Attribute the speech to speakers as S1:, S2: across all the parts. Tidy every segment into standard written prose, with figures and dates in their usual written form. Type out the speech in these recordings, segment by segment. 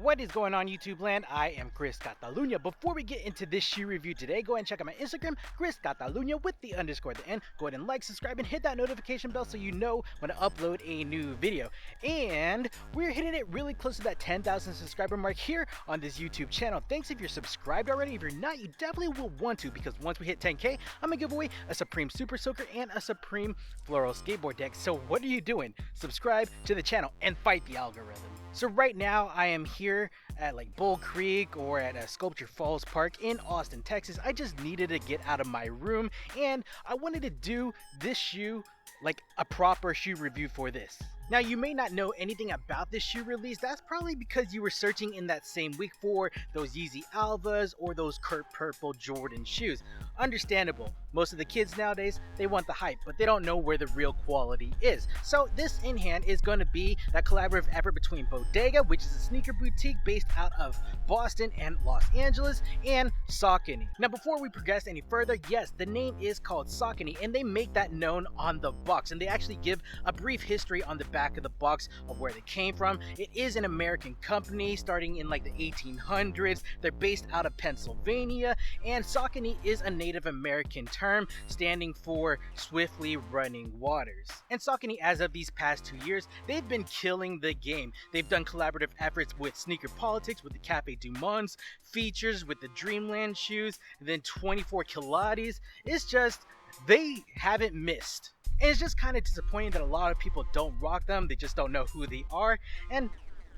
S1: What is going on, YouTube land? I am Chris Catalunya. Before we get into this shoe review today, go ahead and check out my Instagram, Chris Catalunya with the underscore at the end. Go ahead and like, subscribe, and hit that notification bell so you know when I upload a new video. And we're hitting it really close to that 10,000 subscriber mark here on this YouTube channel. Thanks if you're subscribed already. If you're not, you definitely will want to, because once we hit 10K, I'm gonna give away a Supreme Super Soaker and a Supreme Floral Skateboard deck. So what are you doing? Subscribe to the channel and fight the algorithm. So right now I am here at like Bull Creek or at Sculpture Falls Park in Austin, Texas. I just needed to get out of my room and I wanted to do this shoe, like a proper shoe review for this. Now, you may not know anything about this shoe release. That's probably because you were searching in that same week for those Yeezy Alvas or those Kurt Purple Jordan shoes. Understandable. Most of the kids nowadays, they want the hype, but they don't know where the real quality is. So this in hand is going to be that collaborative effort between Bodega, which is a sneaker boutique based out of Boston and Los Angeles, and Saucony. Now, before we progress any further, yes, the name is called Saucony, and they make that known on the box, and they actually give a brief history on the back of the box of where they came from. It is an American company starting in like the 1800s. They're based out of Pennsylvania, and Saucony is a Native American term standing for swiftly running waters. And Saucony, as of these past 2 years, they've been killing the game. They've done collaborative efforts with Sneaker Politics, with the Cafe Du Monde's, features with the Dreamland shoes, and then 24 Kilates. It's just, they haven't missed. And it's just kind of disappointing that a lot of people don't rock them. They just don't know who they are. And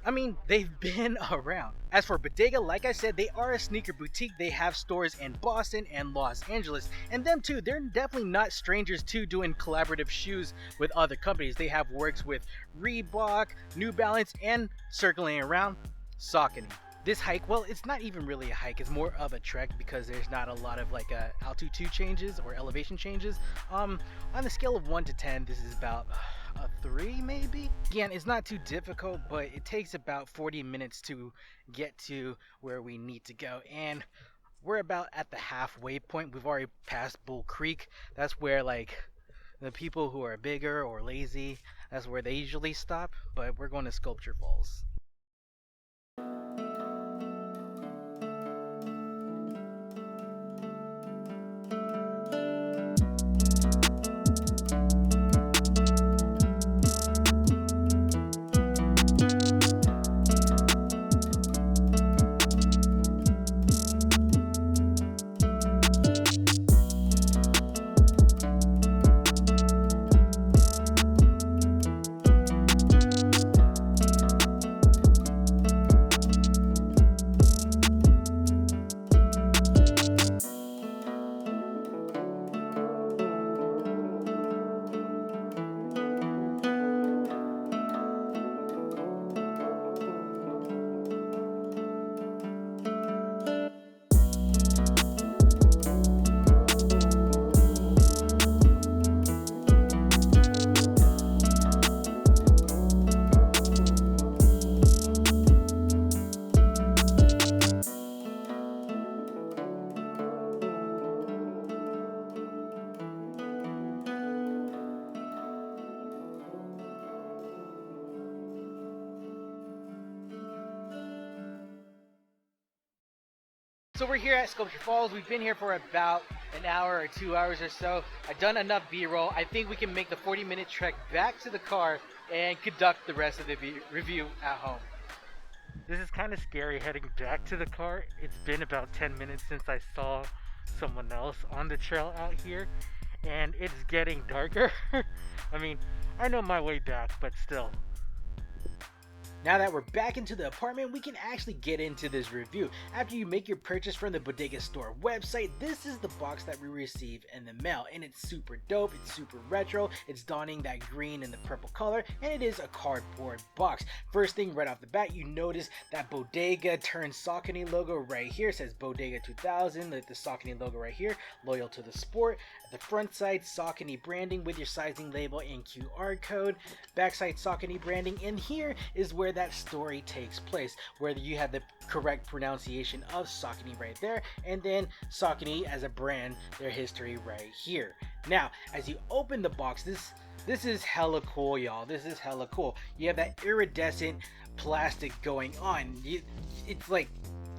S1: I mean, they've been around. As for Bodega, like I said, they are a sneaker boutique. They have stores in Boston and Los Angeles. And them too, they're definitely not strangers to doing collaborative shoes with other companies. They have works with Reebok, New Balance, and circling around, Saucony. This hike, well, it's not even really a hike, it's more of a trek because there's not a lot of like altitude changes or elevation changes. On the scale of 1 to 10, this is about a 3 maybe. Again, it's not too difficult, but it takes about 40 minutes to get to where we need to go, and we're about at the halfway point. We've already passed Bull Creek. That's where like the people who are bigger or lazy, that's where they usually stop, but we're going to Sculpture Falls. So we're here at Sculpture Falls. We've been here for about an hour or 2 hours or so. I've done enough B-roll. I think we can make the 40-minute trek back to the car and conduct the rest of the review at home. This is kind of scary heading back to the car. It's been about 10 minutes since I saw someone else on the trail out here, and it's getting darker. I mean, I know my way back, but still. Now that we're back into the apartment, we can actually get into this review. After you make your purchase from the Bodega store website, this is the box that we receive in the mail, and it's super dope, it's super retro, it's donning that green and the purple color, and it is a cardboard box. First thing right off the bat, you notice that Bodega turned Saucony logo right here. It says Bodega 2000, like the Saucony logo right here, loyal to the sport. At the front side, Saucony branding with your sizing label and QR code. Backside, Saucony branding, and here is where that story takes place, where you have the correct pronunciation of Saucony right there, and then Saucony as a brand, their history right here. Now, as you open the box, this This is hella cool, y'all. This is hella cool. You have that iridescent plastic going on. It's like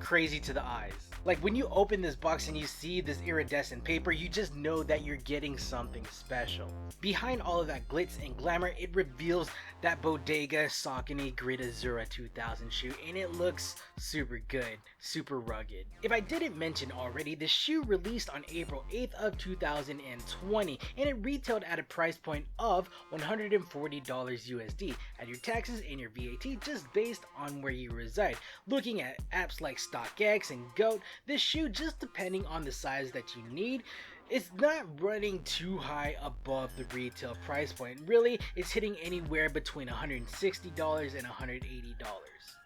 S1: crazy to the eyes. Like when you open this box and you see this iridescent paper, you just know that you're getting something special. Behind all of that glitz and glamour, it reveals that Bodega Saucony Grid Azura 2000 shoe, and it looks super good, super rugged. If I didn't mention already, the shoe released on April 8th of 2020, and it retailed at a price point of $140 USD at your taxes and your VAT, just based on where you reside. Looking at apps like StockX and GOAT, this shoe, just depending on the size that you need, it's not running too high above the retail price point. Really, it's hitting anywhere between $160 and $180.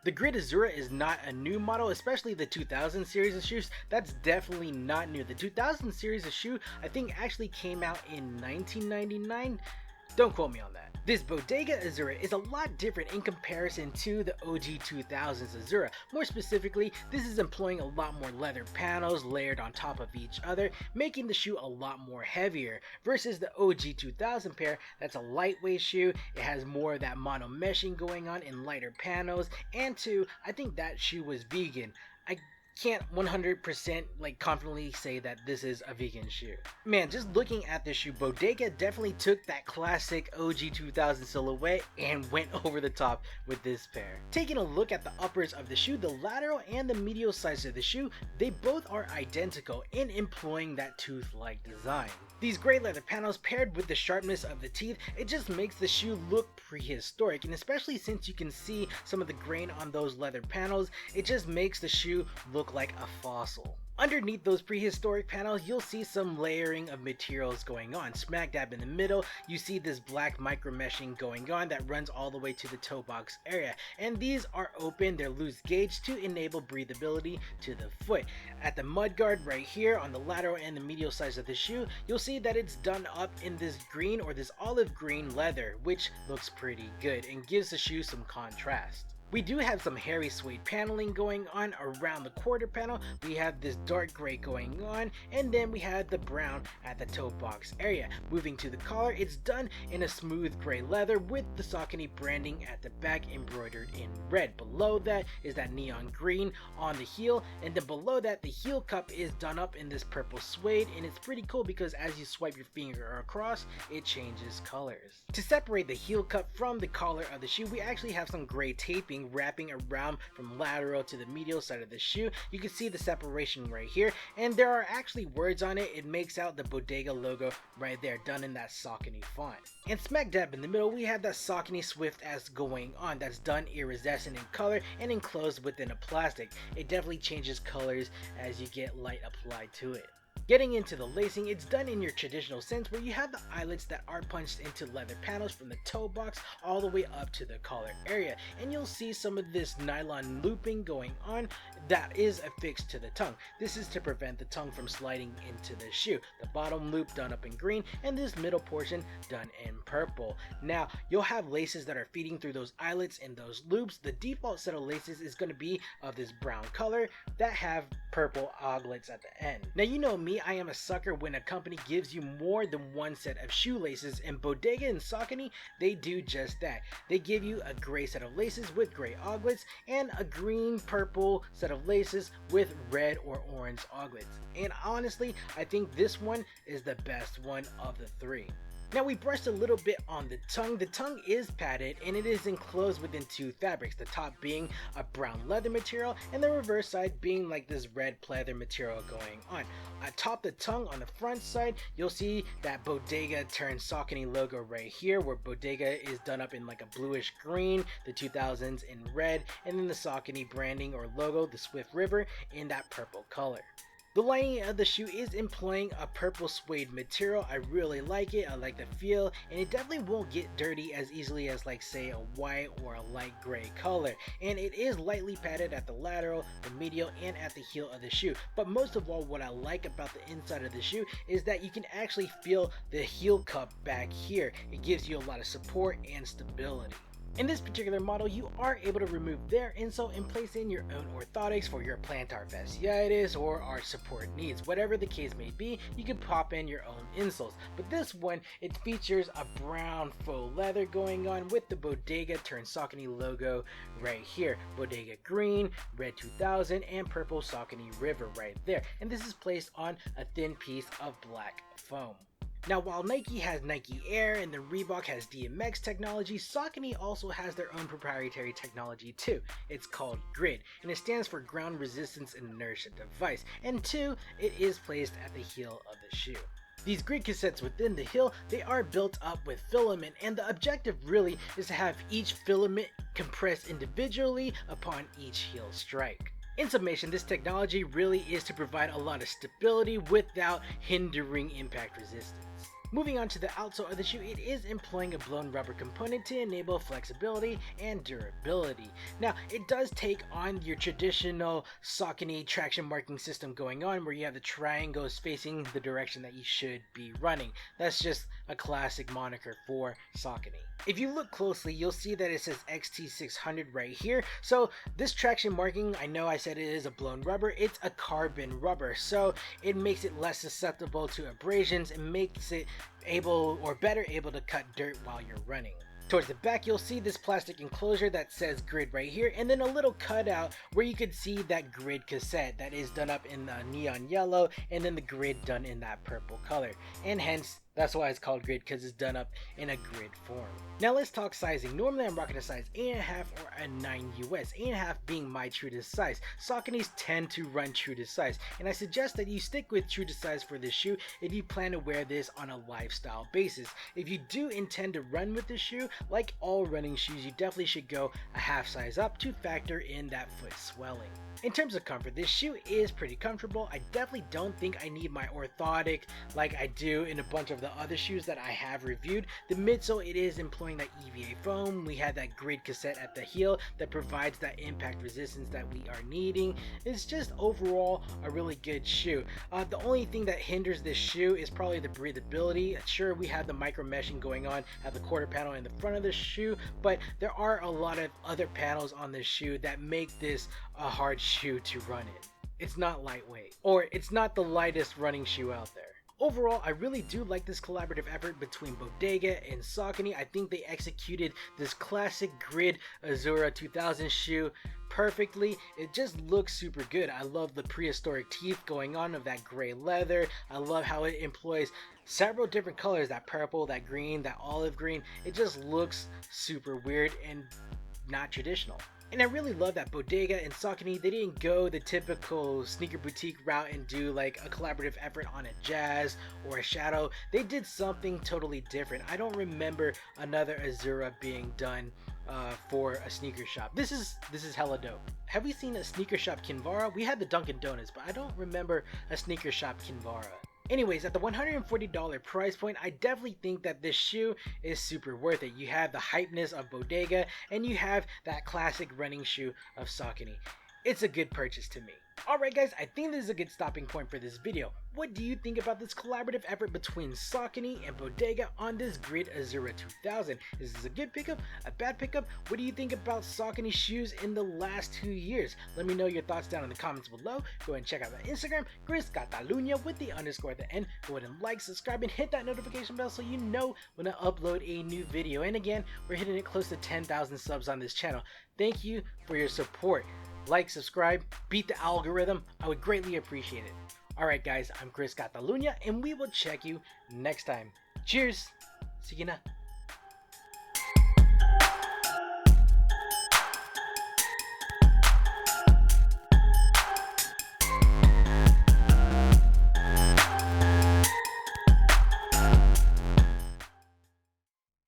S1: The Grid Azura is not a new model, especially the 2000 series of shoes. That's definitely not new. The 2000 series of shoe, I think, actually came out in 1999. Don't quote me on that. This Bodega Azura is a lot different in comparison to the OG 2000s Azura. More specifically, this is employing a lot more leather panels layered on top of each other, making the shoe a lot more heavier, versus the OG 2000 pair that's a lightweight shoe. It has more of that mono meshing going on in lighter panels, and two, I think that shoe was vegan. I can't 100% like confidently say that this is a vegan shoe. Man, just looking at this shoe, Bodega definitely took that classic OG 2000 silhouette and went over the top with this pair. Taking a look at the uppers of the shoe, the lateral and the medial sides of the shoe, they both are identical in employing that tooth-like design. These gray leather panels paired with the sharpness of the teeth, it just makes the shoe look prehistoric, and especially since you can see some of the grain on those leather panels, it just makes the shoe look like a fossil. Underneath those prehistoric panels, you'll see some layering of materials going on. Smack dab in the middle, you see this black micro meshing going on that runs all the way to the toe box area. And these are open, they're loose gauge to enable breathability to the foot. At the mudguard right here on the lateral and the medial sides of the shoe, you'll see that it's done up in this green or this olive green leather, which looks pretty good and gives the shoe some contrast. We do have some hairy suede paneling going on around the quarter panel. We have this dark gray going on, and then we have the brown at the toe box area. Moving to the collar, it's done in a smooth gray leather with the Saucony branding at the back embroidered in red. Below that is that neon green on the heel, and then below that the heel cup is done up in this purple suede, and it's pretty cool because as you swipe your finger across, it changes colors. To separate the heel cup from the collar of the shoe, we actually have some gray taping wrapping around from lateral to the medial side of the shoe. You can see the separation right here, and there are actually words on it. It makes out the Bodega logo right there, done in that Saucony font. And smack dab in the middle, we have that Saucony Swift S going on that's done iridescent in color and enclosed within a plastic. It definitely changes colors as you get light applied to it. Getting into the lacing, it's done in your traditional sense where you have the eyelets that are punched into leather panels from the toe box all the way up to the collar area, and you'll see some of this nylon looping going on that is affixed to the tongue. This is to prevent the tongue from sliding into the shoe. The bottom loop done up in green and this middle portion done in purple. Now you'll have laces that are feeding through those eyelets and those loops. The default set of laces is going to be of this brown color that have purple oglets at the end. Now you know me, I am a sucker when a company gives you more than one set of shoelaces, and Bodega and Saucony, they do just that. They give you a gray set of laces with gray oglets and a green purple set of laces with red or orange oglets. And honestly, I think this one is the best one of the three. Now we brushed a little bit on the tongue. The tongue is padded and it is enclosed within two fabrics, the top being a brown leather material and the reverse side being like this red pleather material going on. Atop the tongue on the front side, you'll see that Bodega turned Saucony logo right here, where Bodega is done up in like a bluish green, the 2000s in red, and then the Saucony branding or logo, the Swift River, in that purple color. The lining of the shoe is employing a purple suede material. I really like it. I like the feel, and it definitely won't get dirty as easily as like say a white or a light gray color. And it is lightly padded at the lateral, the medial, and at the heel of the shoe. But most of all, what I like about the inside of the shoe is that you can actually feel the heel cup back here. It gives you a lot of support and stability. In this particular model, you are able to remove their insole and place in your own orthotics for your plantar fasciitis or arch support needs. Whatever the case may be, you can pop in your own insoles. But this one, it features a brown faux leather going on with the Bodega turned Saucony logo right here. Bodega green, red 2000, and purple Saucony River right there. And this is placed on a thin piece of black foam. Now, while Nike has Nike Air and the Reebok has DMX technology, Saucony also has their own proprietary technology too. It's called Grid, and it stands for Ground Resistance and Inertia Device. And two, it is placed at the heel of the shoe. These grid cassettes within the heel, they are built up with filament, and the objective really is to have each filament compressed individually upon each heel strike. In summation, this technology really is to provide a lot of stability without hindering impact resistance. Moving on to the outsole of the shoe, it is employing a blown rubber component to enable flexibility and durability. Now, it does take on your traditional Saucony traction marking system going on, where you have the triangles facing the direction that you should be running. That's just a classic moniker for Saucony. If you look closely, you'll see that it says XT600 right here. So this traction marking, I know I said it is a blown rubber, it's a carbon rubber, so it makes it less susceptible to abrasions and makes it better able to cut dirt while you're running. Towards the back, you'll see this plastic enclosure that says Grid right here, and then a little cutout where you could see that Grid cassette that is done up in the neon yellow, and then the Grid done in that purple color, and hence that's why it's called Grid, because it's done up in a grid form. Now let's talk sizing. Normally I'm rocking a size 8.5 or a 9 US, 8.5 being my true to size. Sauconys tend to run true to size, and I suggest that you stick with true to size for this shoe if you plan to wear this on a lifestyle basis. If you do intend to run with this shoe, like all running shoes, you definitely should go a half size up to factor in that foot swelling. In terms of comfort, this shoe is pretty comfortable. I definitely don't think I need my orthotic like I do in a bunch of the other shoes that I have reviewed. The midsole, it is employing that EVA foam. We had that Grid cassette at the heel that provides that impact resistance that we are needing. It's just overall a really good shoe. The only thing that hinders this shoe is probably the breathability. Sure, we have the micro meshing going on at the quarter panel in the front of the shoe, but there are a lot of other panels on this shoe that make this a hard shoe to run in. It's not lightweight, or it's not the lightest running shoe out there. Overall, I really do like this collaborative effort between Bodega and Saucony. I think they executed this classic Grid Azura 2000 shoe perfectly. It just looks super good. I love the prehistoric teeth going on of that gray leather. I love how it employs several different colors, that purple, that green, that olive green. It just looks super weird and not traditional. And I really love that Bodega and Saucony, they didn't go the typical sneaker boutique route and do like a collaborative effort on a Jazz or a Shadow. They did something totally different. I don't remember another Azura being done for a sneaker shop. This is hella dope. Have we seen a sneaker shop Kinvara? We had the Dunkin' Donuts, but I don't remember a sneaker shop Kinvara. Anyways, at the $140 price point, I definitely think that this shoe is super worth it. You have the hypeness of Bodega, and you have that classic running shoe of Saucony. It's a good purchase to me. Alright guys, I think this is a good stopping point for this video. What do you think about this collaborative effort between Saucony and Bodega on this Grid Azura 2000? Is this a good pickup? A bad pickup? What do you think about Saucony shoes in the last 2 years? Let me know your thoughts down in the comments below. Go ahead and check out my Instagram, Chris Catalunya with the underscore at the end. Go ahead and like, subscribe, and hit that notification bell so you know when I upload a new video. And again, we're hitting it close to 10,000 subs on this channel. Thank you for your support. Like, subscribe, beat the algorithm. I would greatly appreciate it. Alright guys, I'm Chris Catalunya, and we will check you next time. Cheers! See you now.